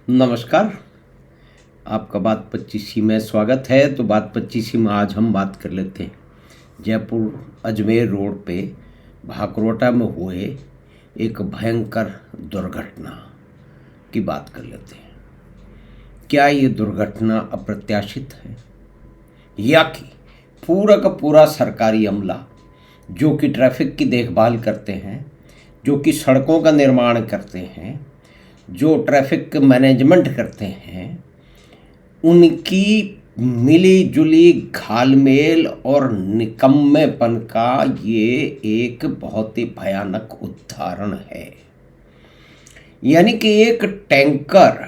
नमस्कार। आपका बात 25 में स्वागत है। तो बात 25 में आज हम बात कर लेते हैं जयपुर अजमेर रोड पे भाकरोटा में हुए एक भयंकर दुर्घटना की बात कर लेते हैं। क्या ये दुर्घटना अप्रत्याशित है या कि पूरा का पूरा सरकारी अमला जो कि ट्रैफिक की देखभाल करते हैं, जो कि सड़कों का निर्माण करते हैं, जो ट्रैफिक मैनेजमेंट करते हैं, उनकी मिली जुली घालमेल और निकम्मेपन का ये एक बहुत ही भयानक उदाहरण है। यानी कि एक टैंकर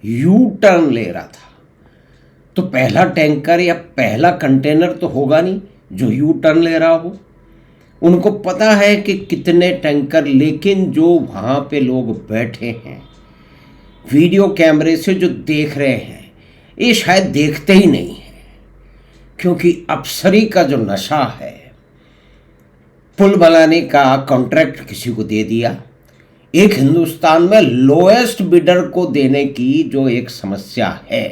यू टर्न ले रहा था, तो पहला टैंकर या पहला कंटेनर तो होगा नहीं जो यू टर्न ले रहा हो। उनको पता है कि कितने टैंकर, लेकिन जो वहाँ पे लोग बैठे हैं वीडियो कैमरे से जो देख रहे हैं, ये शायद देखते ही नहीं हैं, क्योंकि अफसरी का जो नशा है, पुल बनाने का कॉन्ट्रैक्ट किसी को दे दिया। एक हिंदुस्तान में लोएस्ट बिडर को देने की जो एक समस्या है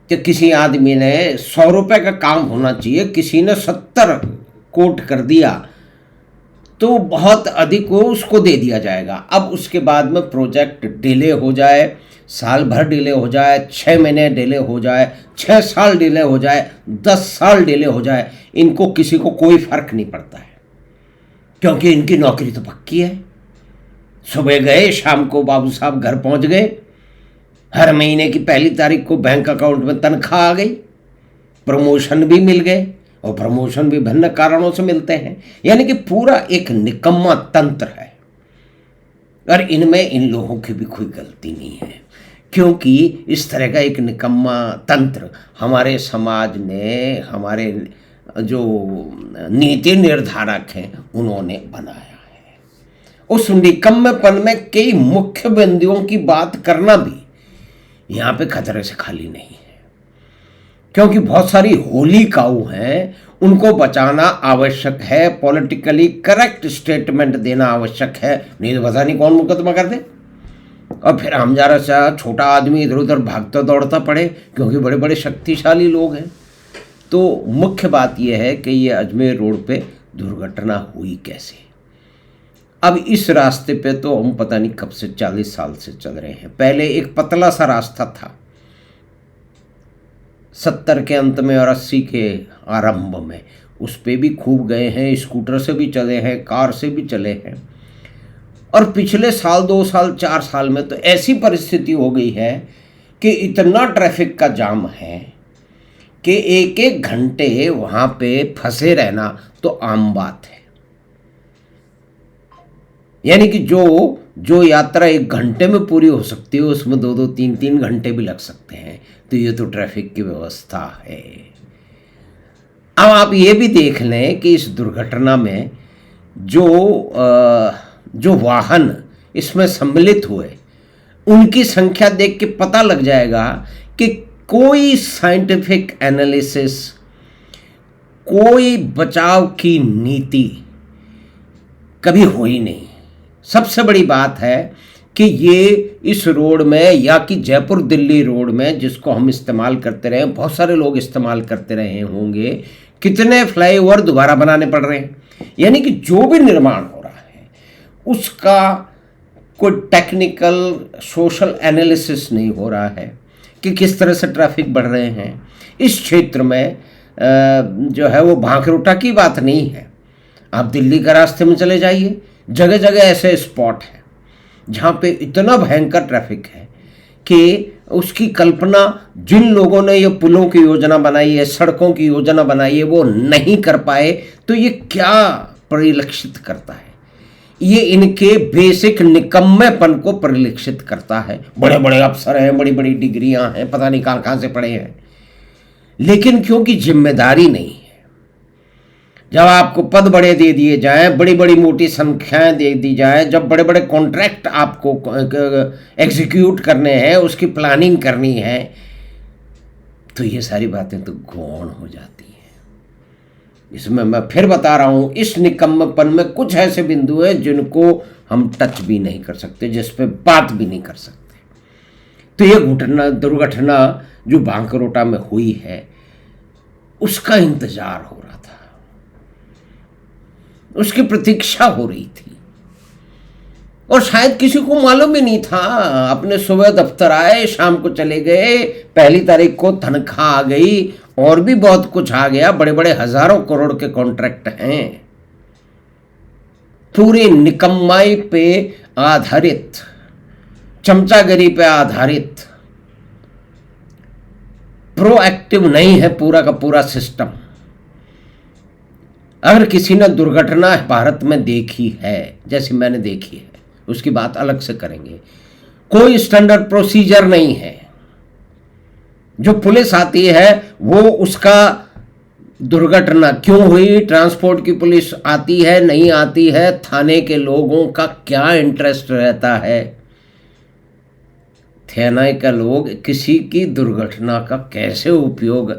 कि किसी आदमी ने 100 रुपये का काम होना चाहिए, किसी ने 70 कोट कर दिया तो बहुत अधिक वो उसको दे दिया जाएगा। अब उसके बाद में प्रोजेक्ट डिले हो जाए, साल भर डिले हो जाए, 6 महीने डिले हो जाए, 6 साल डिले हो जाए, 10 साल डिले हो जाए, इनको किसी को कोई फर्क नहीं पड़ता है, क्योंकि इनकी नौकरी तो पक्की है। सुबह गए, शाम को बाबू साहब घर पहुंच गए, हर महीने की पहली तारीख को बैंक अकाउंट में तनख्वाह आ गई, प्रमोशन भी मिल गए, और प्रमोशन भी भिन्न कारणों से मिलते हैं। यानी कि पूरा एक निकम्मा तंत्र है, और इनमें इन लोगों की भी कोई गलती नहीं है, क्योंकि इस तरह का एक निकम्मा तंत्र हमारे समाज ने, हमारे जो नीति निर्धारक हैं, उन्होंने बनाया है। उस निकम्मेपन में कई मुख्य बिंदुओं की बात करना भी यहाँ पे खतरे से खाली नहीं है, क्योंकि बहुत सारी होली काऊ हैं, उनको बचाना आवश्यक है, पॉलिटिकली करेक्ट स्टेटमेंट देना आवश्यक है, नहीं तो पता नहीं कौन मुकदमा कर दे और फिर हम जरा सा छोटा आदमी इधर उधर भागता दौड़ता पड़े, क्योंकि बड़े बड़े शक्तिशाली लोग हैं। तो मुख्य बात यह है कि ये अजमेर रोड पे दुर्घटना हुई कैसे। अब इस रास्ते पे तो हम पता नहीं कब से 40 साल से चल रहे हैं। पहले एक पतला सा रास्ता था, 70 के अंत में और 80 के आरंभ में, उस पे भी खूब गए हैं, स्कूटर से भी चले हैं, कार से भी चले हैं। और पिछले साल 2 साल 4 साल में तो ऐसी परिस्थिति हो गई है कि इतना ट्रैफिक का जाम है कि 1-1 घंटे वहाँ पे फंसे रहना तो आम बात है। यानी कि जो यात्रा 1 घंटे में पूरी हो सकती है, उसमें 2-2 3-3 घंटे भी लग सकते हैं। तो ये तो ट्रैफिक की व्यवस्था है। अब आप ये भी देख लें कि इस दुर्घटना में जो वाहन इसमें सम्मिलित हुए, उनकी संख्या देख के पता लग जाएगा कि कोई साइंटिफिक एनालिसिस, कोई बचाव की नीति कभी हुई नहीं। सबसे बड़ी बात है कि ये इस रोड में, या कि जयपुर दिल्ली रोड में, जिसको हम इस्तेमाल करते रहे, बहुत सारे लोग इस्तेमाल करते रहे होंगे, कितने फ्लाईओवर दोबारा बनाने पड़ रहे हैं। यानी कि जो भी निर्माण हो रहा है उसका कोई टेक्निकल सोशल एनालिसिस नहीं हो रहा है कि किस तरह से ट्रैफिक बढ़ रहे हैं इस क्षेत्र में। जो है वो भाकरोटा की बात नहीं है, आप दिल्ली के रास्ते में चले जाइए, जगह जगह ऐसे स्पॉट हैं जहाँ पे इतना भयंकर ट्रैफिक है कि उसकी कल्पना जिन लोगों ने ये पुलों की योजना बनाई है, सड़कों की योजना बनाई है, वो नहीं कर पाए। तो ये क्या परिलक्षित करता है? ये इनके बेसिक निकम्मेपन को परिलक्षित करता है। बड़े बड़े अफसर हैं, बड़ी बड़ी डिग्रियां हैं, पता नहीं कहाँ कहाँ से पढ़े हैं, लेकिन क्योंकि जिम्मेदारी नहीं है। जब आपको पद बड़े दे दिए जाएं, बड़ी बड़ी मोटी संख्याएं दे दी जाएं, जब बड़े बड़े कॉन्ट्रैक्ट आपको एग्जीक्यूट करने हैं, उसकी प्लानिंग करनी है, तो ये सारी बातें तो गौण हो जाती हैं। इसमें मैं फिर बता रहा हूँ, इस निकम्मपन में कुछ ऐसे बिंदु हैं जिनको हम टच भी नहीं कर सकते, जिस पे बात भी नहीं कर सकते। तो ये दुर्घटना जो बांकरोटा में हुई है, उसका इंतजार हो रहा था, उसकी प्रतीक्षा हो रही थी, और शायद किसी को मालूम भी नहीं था। अपने सुबह दफ्तर आए, शाम को चले गए, पहली तारीख को तनख्वाह आ गई, और भी बहुत कुछ आ गया। बड़े बड़े हजारों करोड़ के कॉन्ट्रैक्ट हैं, पूरी निकम्माई पे आधारित, चमचागिरी पे आधारित, प्रोएक्टिव नहीं है पूरा का पूरा सिस्टम। अगर किसी ने दुर्घटना भारत में देखी है, जैसे मैंने देखी है, उसकी बात अलग से करेंगे। कोई स्टैंडर्ड प्रोसीजर नहीं है। जो पुलिस आती है वो उसका दुर्घटना क्यों हुई, ट्रांसपोर्ट की पुलिस आती है नहीं आती है, थाने के लोगों का क्या इंटरेस्ट रहता है, थाने का लोग किसी की दुर्घटना का कैसे उपयोग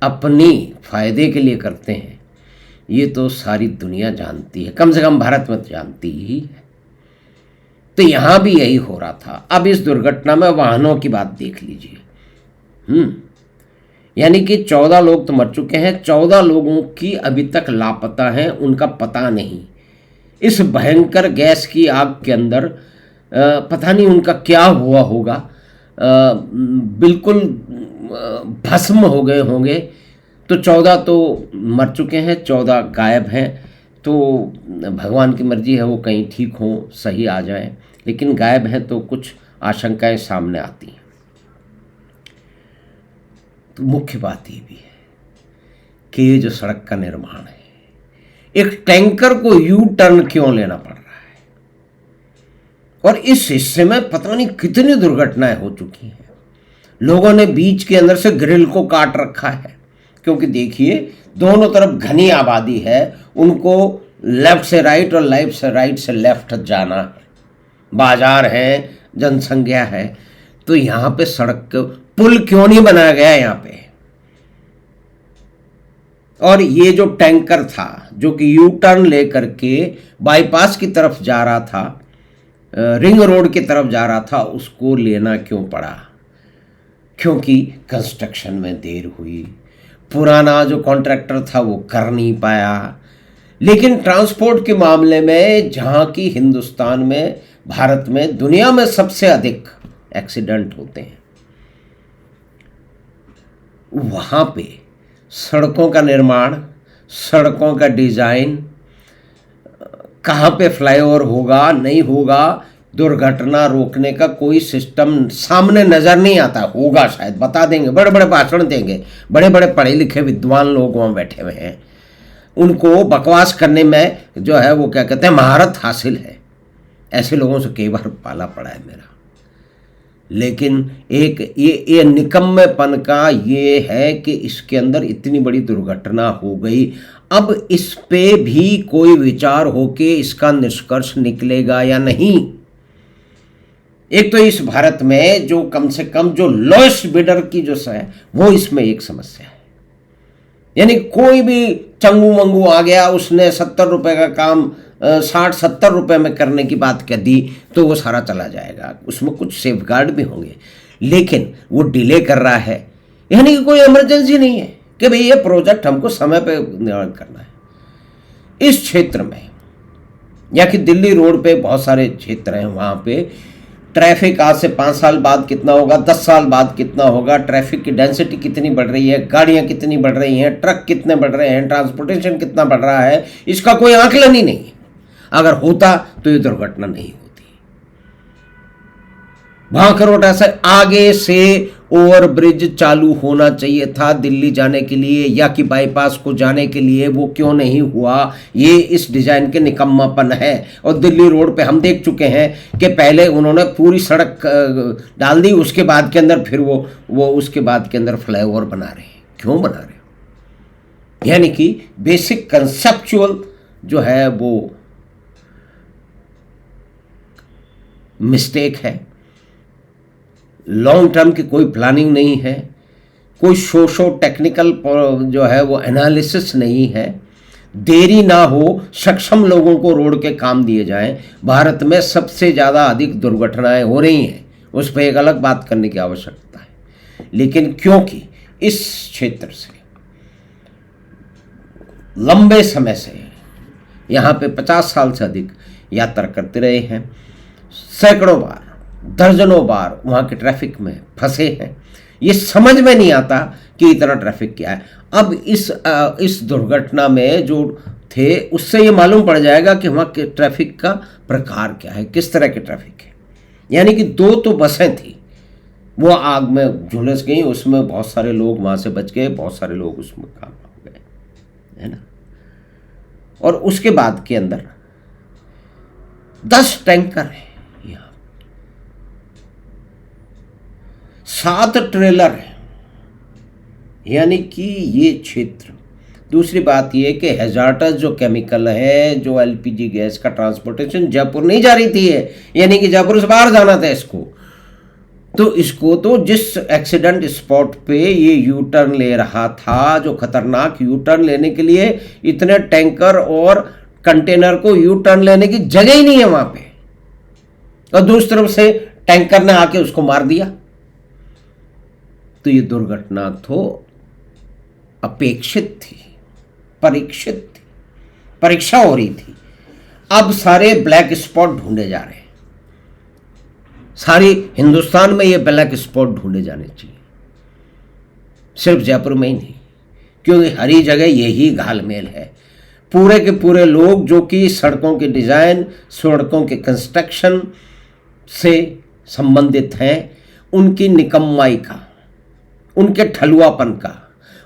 अपनी फायदे के लिए करते हैं, ये तो सारी दुनिया जानती है, कम से कम भारत में तो जानती ही है। तो यहां भी यही हो रहा था। अब इस दुर्घटना में वाहनों की बात देख लीजिए। यानी कि 14 लोग तो मर चुके हैं, 14 लोगों की अभी तक लापता हैं, उनका पता नहीं। इस भयंकर गैस की आग के अंदर पता नहीं उनका क्या हुआ होगा, बिल्कुल भस्म हो गए होंगे। तो 14 तो मर चुके हैं, 14 गायब हैं। तो भगवान की मर्जी है वो कहीं ठीक हो, सही आ जाए, लेकिन गायब हैं तो कुछ आशंकाएं सामने आती हैं। तो मुख्य बात ये भी है कि ये जो सड़क का निर्माण है, एक टैंकर को यू टर्न क्यों लेना पड़ रहा है, और इस हिस्से में पता नहीं कितनी दुर्घटनाएं हो चुकी हैं। लोगों ने बीच के अंदर से ग्रिल को काट रखा है, क्योंकि देखिए दोनों तरफ घनी आबादी है, उनको लेफ्ट से राइट और राइट से लेफ्ट जाना है, बाजार है, जनसंख्या है। तो यहाँ पे सड़क पुल क्यों नहीं बनाया गया यहाँ पे। और ये जो टैंकर था जो कि यू टर्न लेकर के बाईपास की तरफ जा रहा था, रिंग रोड की तरफ जा रहा था, उसको लेना क्यों पड़ा, क्योंकि कंस्ट्रक्शन में देर हुई, पुराना जो कॉन्ट्रैक्टर था वो कर नहीं पाया। लेकिन ट्रांसपोर्ट के मामले में जहाँ की हिंदुस्तान में, भारत में, दुनिया में सबसे अधिक एक्सीडेंट होते हैं, वहाँ पे सड़कों का निर्माण, सड़कों का डिज़ाइन, कहाँ पे फ्लाईओवर होगा नहीं होगा, दुर्घटना रोकने का कोई सिस्टम सामने नज़र नहीं आता। होगा शायद, बता देंगे, बड़े बड़े भाषण देंगे, बड़े बड़े पढ़े लिखे विद्वान लोग वहाँ बैठे हुए हैं, उनको बकवास करने में जो है वो क्या कहते हैं महारत हासिल है। ऐसे लोगों से कई बार पाला पड़ा है मेरा। लेकिन एक ये निकम्मेपन का ये है कि इसके अंदर इतनी बड़ी दुर्घटना हो गई, अब इस पे भी कोई विचार हो कि इसका निष्कर्ष निकलेगा या नहीं। एक तो इस भारत में जो कम से कम जो लोएस्ट बिडर की जो है वो इसमें एक समस्या है। यानी कोई भी चंगू मंगू आ गया, उसने 70 रुपए का काम 60-70 रुपए में करने की बात कह दी तो वो सारा चला जाएगा। उसमें कुछ सेफगार्ड भी होंगे, लेकिन वो डिले कर रहा है, यानी कि कोई इमरजेंसी नहीं है कि भाई ये प्रोजेक्ट हमको समय पे निर्माण करना है। इस क्षेत्र में या कि दिल्ली रोड पे बहुत सारे क्षेत्र हैं, वहाँ पे ट्रैफिक आज से 5 साल बाद कितना होगा, 10 साल बाद कितना होगा, ट्रैफिक की डेंसिटी कितनी बढ़ रही है, गाड़ियाँ कितनी बढ़ रही हैं, ट्रक कितने बढ़ रहे हैं, ट्रांसपोर्टेशन कितना बढ़ रहा है, इसका कोई आकलन ही नहीं है। अगर होता तो ये दुर्घटना नहीं होती। भांकरोटा से आगे से ओवरब्रिज चालू होना चाहिए था दिल्ली जाने के लिए या कि बाईपास को जाने के लिए, वो क्यों नहीं हुआ, ये इस डिजाइन के निकम्मापन है। और दिल्ली रोड पे हम देख चुके हैं कि पहले उन्होंने पूरी सड़क डाल दी, उसके बाद के अंदर फिर वो उसके बाद के अंदर फ्लाईओवर बना रहे हैं। क्यों बना रहे हो? यानी कि बेसिक कंसेप्चुअल जो है वो मिस्टेक है। लॉन्ग टर्म की कोई प्लानिंग नहीं है, कोई सोशो टेक्निकल जो है वो एनालिसिस नहीं है। देरी ना हो, सक्षम लोगों को रोड के काम दिए जाएं। भारत में सबसे ज़्यादा अधिक दुर्घटनाएं हो रही हैं, उस पर एक अलग बात करने की आवश्यकता है। लेकिन क्योंकि इस क्षेत्र से लंबे समय से यहाँ पे 50 साल से अधिक यात्रा करते रहे हैं, सैकड़ों बार, दर्जनों बार वहाँ के ट्रैफिक में फंसे हैं, ये समझ में नहीं आता कि इतना ट्रैफिक क्या है। अब इस दुर्घटना में जो थे उससे ये मालूम पड़ जाएगा कि वहाँ के ट्रैफिक का प्रकार क्या है, किस तरह के ट्रैफिक है। यानी कि 2 तो बसें थी, वो आग में झुलस गई, उसमें बहुत सारे लोग वहाँ से बच गए, बहुत सारे लोग उसमें काम हो गए, है ना। और उसके बाद के अंदर 10 टैंकर हैं, यहाँ 7 ट्रेलर हैं, यानी कि ये क्षेत्र। दूसरी बात ये कि हैजार्डस जो केमिकल है, जो एलपीजी गैस का ट्रांसपोर्टेशन जयपुर नहीं जा रही थी, यानी कि जयपुर से बाहर जाना था इसको तो जिस एक्सीडेंट स्पॉट पे ये यू टर्न ले रहा था, जो खतरनाक यू टर्न लेने के लिए इतने टैंकर और कंटेनर को यू टर्न लेने की जगह ही नहीं है वहां पे, और दूसरी तरफ से टैंकर ने आके उसको मार दिया। तो ये दुर्घटना तो अपेक्षित थी, परीक्षित थी, परीक्षा हो रही थी। अब सारे ब्लैक स्पॉट ढूंढे जा रहे हैं, सारी हिंदुस्तान में ये ब्लैक स्पॉट ढूंढे जाने चाहिए, सिर्फ जयपुर में ही नहीं, क्योंकि हर जगह यही घालमेल है। पूरे के पूरे लोग जो कि सड़कों के डिज़ाइन, सड़कों के कंस्ट्रक्शन से संबंधित हैं, उनकी निकम्माई का, उनके ठलुआपन का,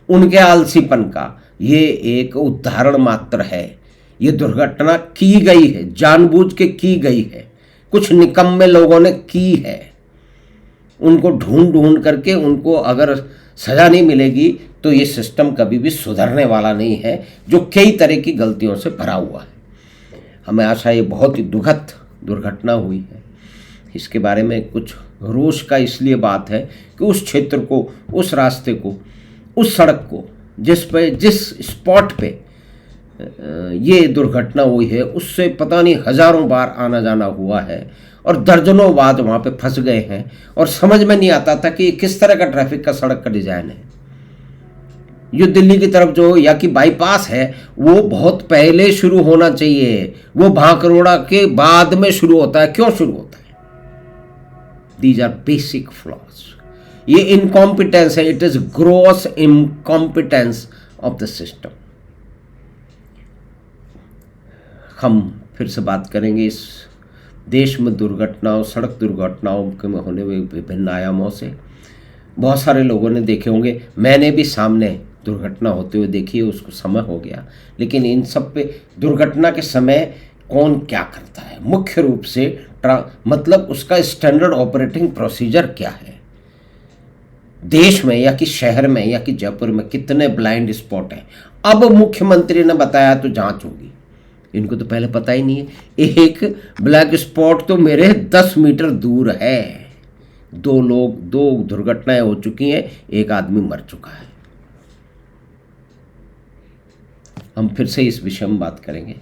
उनके आलसीपन का ये एक उदाहरण मात्र है। ये दुर्घटना की गई है, जानबूझ के की गई है, कुछ निकम्मे लोगों ने की है। उनको ढूंढ ढूंढ करके उनको अगर सज़ा नहीं मिलेगी तो ये सिस्टम कभी भी सुधरने वाला नहीं है, जो कई तरह की गलतियों से भरा हुआ है। हमें आशा ये बहुत ही दुखद दुर्घटना हुई है। इसके बारे में कुछ रोष का इसलिए बात है कि उस क्षेत्र को, उस रास्ते को, उस सड़क को जिस स्पॉट पे ये दुर्घटना हुई है, उससे पता नहीं हज़ारों बार आना जाना हुआ है और दर्जनों बार वहाँ पे फंस गए हैं, और समझ में नहीं आता था कि किस तरह का ट्रैफिक का सड़क का डिज़ाइन है। जो दिल्ली की तरफ जो या कि बाईपास है, वो बहुत पहले शुरू होना चाहिए, वो भांकरोड़ा के बाद में शुरू होता है। क्यों शुरू होता है? These are basic flaws. ये इनकॉम्पिटेंस है, it is gross incompetence of the system. हम फिर से बात करेंगे इस देश में दुर्घटनाओं, सड़क दुर्घटनाओं के में होने हुए विभिन्न आयामों से। बहुत सारे लोगों ने देखे होंगे, मैंने भी सामने दुर्घटना होते हुए देखी है, उसको समय हो गया। लेकिन इन सब पे दुर्घटना के समय कौन क्या करता है, मुख्य रूप से मतलब उसका स्टैंडर्ड ऑपरेटिंग प्रोसीजर क्या है, देश में या कि शहर में या कि जयपुर में कितने ब्लाइंड स्पॉट हैं। अब मुख्यमंत्री ने बताया तो जांच होगी, इनको तो पहले पता ही नहीं है। एक ब्लैक स्पॉट तो मेरे 10 मीटर दूर है, 2 दुर्घटनाएं हो चुकी हैं, एक आदमी मर चुका है। हम फिर से इस विषय में बात करेंगे।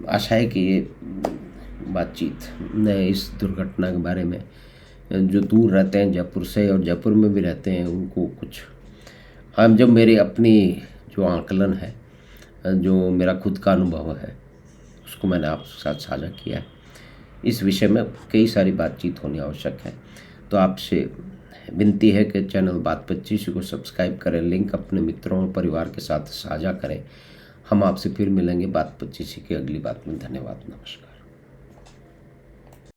आशा है कि ये बातचीत ने इस दुर्घटना के बारे में जो दूर रहते हैं जयपुर से और जयपुर में भी रहते हैं उनको कुछ, हम जब मेरी अपनी जो आकलन है, जो मेरा खुद का अनुभव है, उसको मैंने आपके साथ साझा किया है। इस विषय में कई सारी बातचीत होनी आवश्यक है। तो आपसे विनती है कि चैनल बात 25 को सब्सक्राइब करें, लिंक अपने मित्रों और परिवार के साथ साझा करें। हम आपसे फिर मिलेंगे बात 25 की अगली बात में। धन्यवाद, नमस्कार।